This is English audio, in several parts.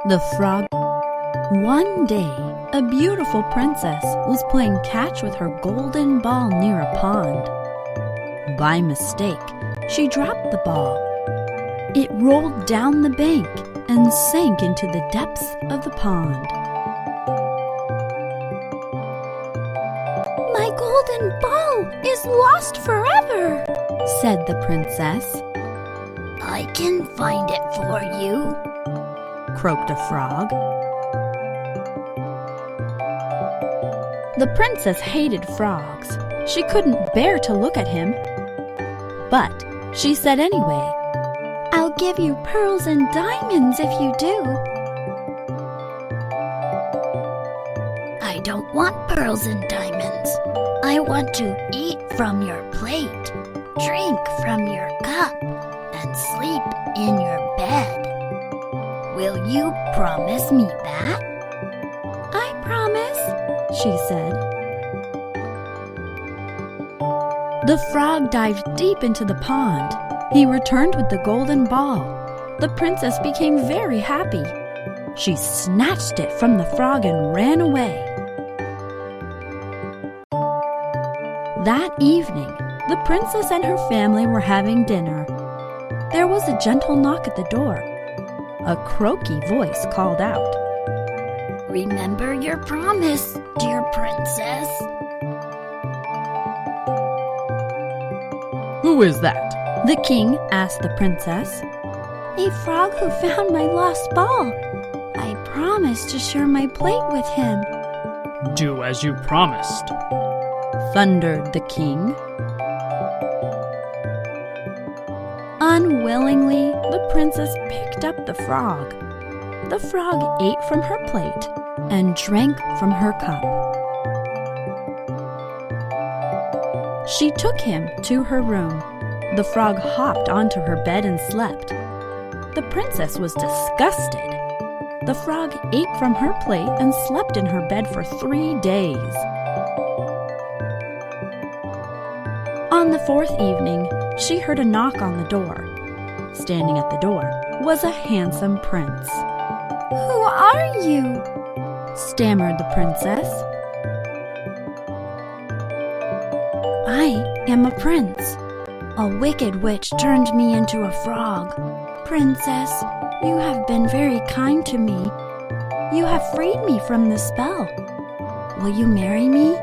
The frog. One day, a beautiful princess was playing catch with her golden ball near a pond. By mistake, she dropped the ball. It rolled down the bank and sank into the depths of the pond. "My golden ball is lost forever," said the princess. "I can find it for you," croaked a frog. The princess hated frogs. She couldn't bear to look at him. But she said anyway, "I'll give you pearls and diamonds if you do." "I don't want pearls and diamonds. I want to eat from your plate, drink from your cup, and sleep in your bed. Will you promise me that?" "I promise," she said. The frog dived deep into the pond. He returned with the golden ball. The princess became very happy. She snatched it from the frog and ran away. That evening, the princess and her family were having dinner. There was a gentle knock at the door. A croaky voice called out, "Remember your promise, dear princess." "Who is that?" the king asked the princess. "A frog who found my lost ball. I promised to share my plate with him," "Do as you promised," thundered the king. Unwillingly, the princess picked up the frog. The frog ate from her plate and drank from her cup. She took him to her room. The frog hopped onto her bed and slept. The princess was disgusted. The frog ate from her plate and slept in her bed for 3 days. On the 4th evening, she heard a knock on the door. Standing at the door was a handsome prince. "Who are you?" stammered the princess. "I am a prince. A wicked witch turned me into a frog. Princess, you have been very kind to me. You have freed me from the spell. Will you marry me?"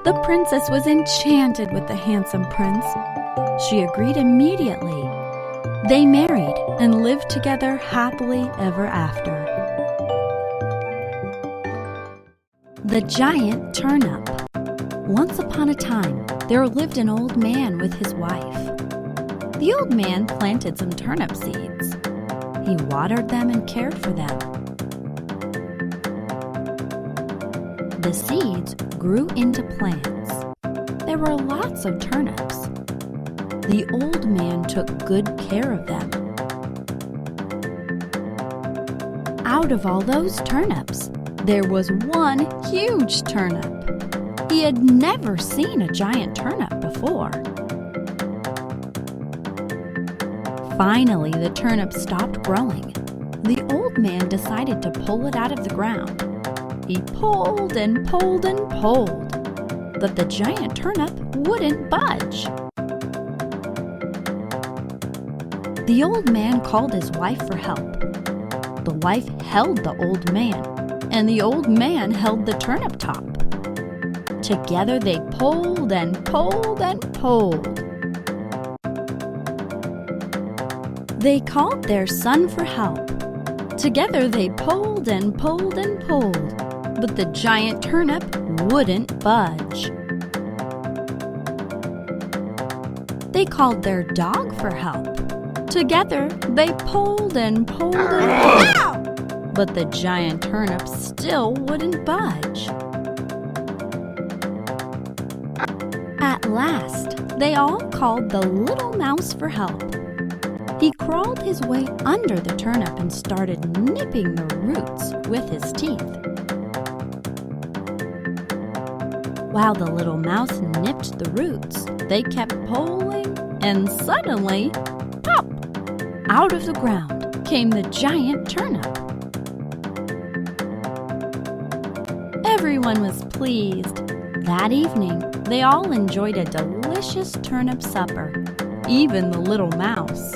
The princess was enchanted with the handsome prince. She agreed immediately. They married and lived together happily ever after. The Giant Turnip. Once upon a time, there lived an old man with his wife. The old man planted some turnip seeds. He watered them and cared for them. The seeds grew into plants. There were lots of turnips. The old man took good care of them. Out of all those turnips, there was one huge turnip. He had never seen a giant turnip before. Finally, the turnip stopped growing. The old man decided to pull it out of the ground. He pulled and pulled and pulled, but the giant turnip wouldn't budge. The old man called his wife for help. The wife held the old man, and the old man held the turnip top. Together they pulled and pulled and pulled. They called their son for help. Together they pulled and pulled and pulled, but the giant turnip wouldn't budge. They called their dog for help. Together they pulled and pulled and pulled, but the giant turnip still wouldn't budge. At last, they all called the little mouse for help. He crawled his way under the turnip and started nipping the roots with his teeth. While the little mouse nipped the roots, they kept pulling, and suddenly, pop! out of the ground came the giant turnip. Everyone was pleased. That evening, they all enjoyed a delicious turnip supper, even the little mouse.